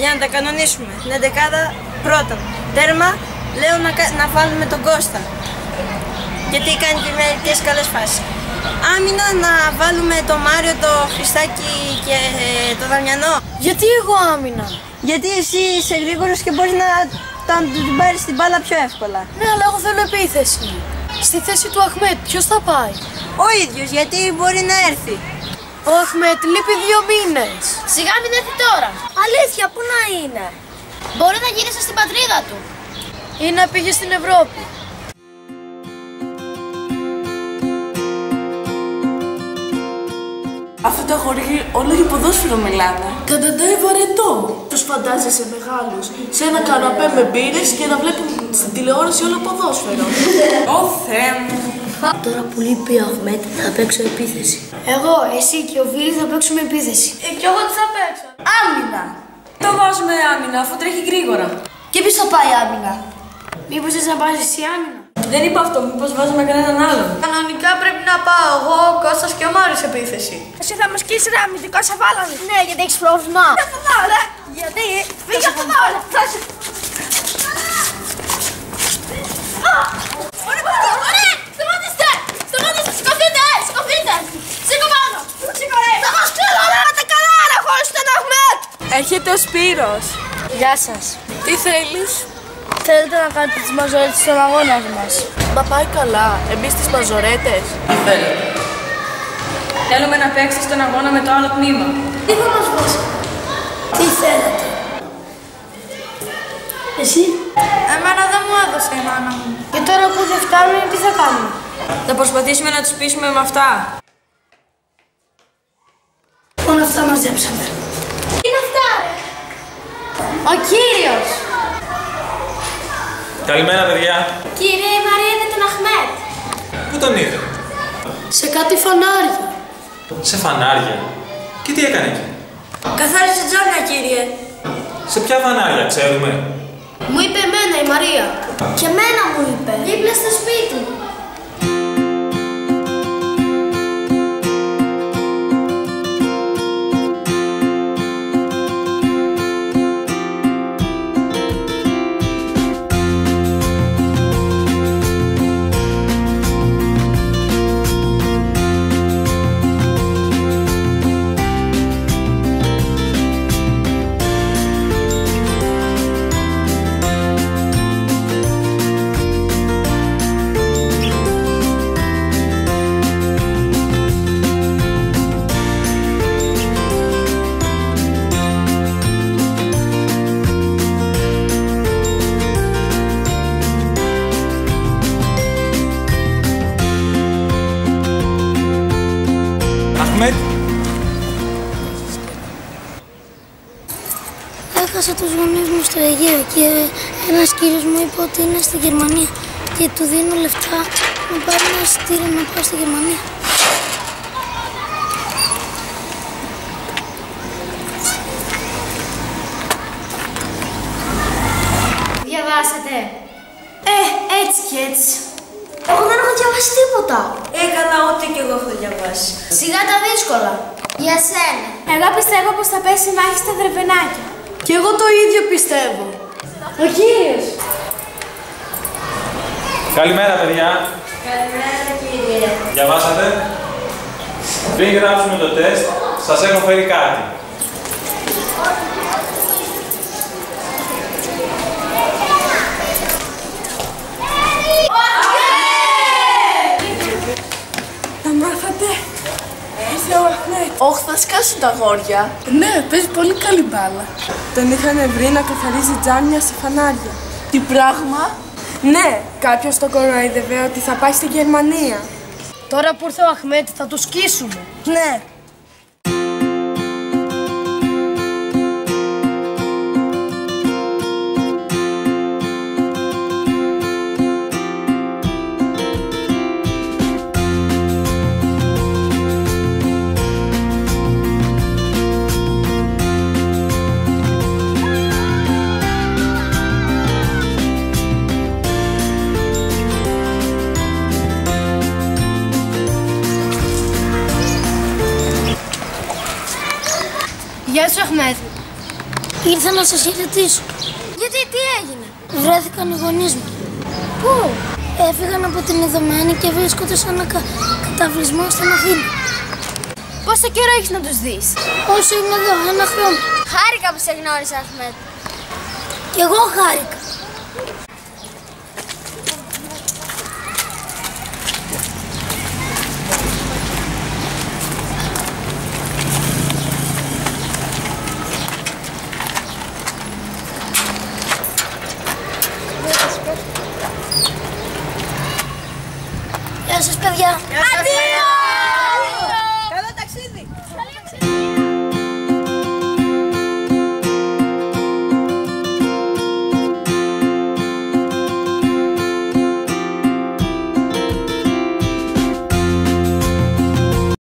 για να τα κανονίσουμε. Την 11η πρώτον. Τέρμα, λέω να βάλουμε τον Κώστα. Γιατί κάνει και μερικές καλές φάσεις. Άμυνα να βάλουμε το Μάριο, το Χριστάκη και το Δαμιανό. Γιατί εγώ άμυνα? Γιατί εσύ είσαι γρήγορος και μπορείς να την πάρεις την μπάλα πιο εύκολα. Ναι, αλλά εγώ θέλω επίθεση. Στη θέση του Αχμέτ, ποιος θα πάει? Ο ίδιος, γιατί μπορεί να έρθει. Ο Αχμέτ λείπει 2 μήνες. Σιγά μην έρθει τώρα. Αλήθεια, πού να είναι? Μπορεί να γύρισε στην πατρίδα του. Ή να πήγε στην Ευρώπη. Αυτό το αγόρι όλο για ποδόσφαιρο μιλάνε. Καταντάει βαρετό. Τους φαντάζεσαι μεγάλους σε ένα καναπέ με μπύρες και να βλέπουν στην τηλεόραση όλο ποδόσφαιρο. Ω Θεέ μου. Τώρα που λείπει ο Αχμέτ θα παίξω επίθεση. Εγώ, εσύ και ο Βίλης θα παίξουμε επίθεση. Κι εγώ τι θα παίξω? Άμυνα. Το βάζουμε άμυνα αφού τρέχει γρήγορα. Και ποιος θα πάει άμυνα? Μήπως θες να πας εσύ άμυνα? Δεν είπα αυτό, μήπως βάζουμε κανέναν άλλον. Κανονικά πρέπει να πάω εγώ, ο Κώστας και ο Μάριος επίθεση. Εσύ θα μας κλείσει ρε αμυντικό σε βάλανε. Ναι, γιατί έχεις πρόβλημα. Δεν θα πάω ρε. Γιατί? Φύγε από εδώ ρε. Ωραία, σταματήστε. Σταματήστε, σηκωθείτε, σηκωθείτε. Σήκω πάνω. Σήκω ρε. Θα μας κλείνω ρε. Πάτε καλά ρε χωρίς τον Αχμέτ. Έρχεται ο Σπύρος. Γεια σας. Τι θέλεις? Θέλετε να κάνετε τις μαζορέτες στον αγώνα μας? Μα πάει καλά, εμείς τις μαζορέτες. Τι θέλετε? Θέλουμε να παίξεις στον αγώνα με το άλλο τμήμα. Τι θα μας δώσει? Τι θέλετε? Εσύ? Εμένα δεν μου έδωσε η μάνα μου. Και τώρα που δεν φτάνουν, τι θα κάνουμε? Θα προσπαθήσουμε να τους πείσουμε με αυτά. Μόνο αυτά μαζέψαμε. Τι είναι αυτά ρε? Ο κύριος! Καλημέρα, παιδιά. Κύριε, η Μαρία είδε τον Αχμέτ. Πού τον είδε? Σε κάτι φανάρια. Σε φανάρια. Και τι έκανε εκεί? Καθάρισε τζάμια, κύριε. Σε ποια φανάρια, ξέρουμε? Μου είπε εμένα η Μαρία. Και εμένα μου είπε. Δίπλα στο σπίτι. Αχμέτ. Έχασα τους γονείς μου στο Αιγαίο και ένας κύριος μου είπε ότι είναι στη Γερμανία και του δίνω λεφτά να πάρει ένα εισιτήριο να πάω στη Γερμανία. Διαβάσετε. Έτσι κι έτσι. Εγώ δεν έχω διαβάσει τίποτα. Έκανα ό,τι και εγώ έχω διαβάσει. Σιγά τα δύσκολα. Για σένα. Εγώ πιστεύω πως θα πέσει η μάχη στα Δρεβενάκια. Και εγώ το ίδιο πιστεύω. Ο κύριος. Καλημέρα, παιδιά. Καλημέρα, κύριε. Διαβάσατε? Πριν γράψουμε το τεστ, σας έχω φέρει κάτι. Τα μάθατε? Ήρθε ο Αχμέτ. Όχι, θα σκάσουν τα αγόρια. Ναι, παίζει πολύ καλή μπάλα. Τον είχαν βρει να καθαρίζει τζάμια σε φανάρια. Τι πράγμα? Ναι, κάποιος τον κοροϊδεύε ότι θα πάει στη Γερμανία. Τώρα που ήρθε ο Αχμέτ θα το σκίσουμε. Ναι. Γεια σου, Αχμέτ. Ήρθα να σας χαιρετήσω. Γιατί, τι έγινε? Βρέθηκαν οι γονείς μου. Πού? Έφυγαν από την Ιδωμένη και βρίσκονται σε ένα καταβλισμό στην Αθήνα. Πόσο καιρό έχεις να τους δεις? Όσο είμαι εδώ, 1 χρόνο. Χάρηκα που σε γνώρισα, Αχμέτ. Κι εγώ χάρηκα. Γεια σας, παιδιά. Γεια σας, παιδιά.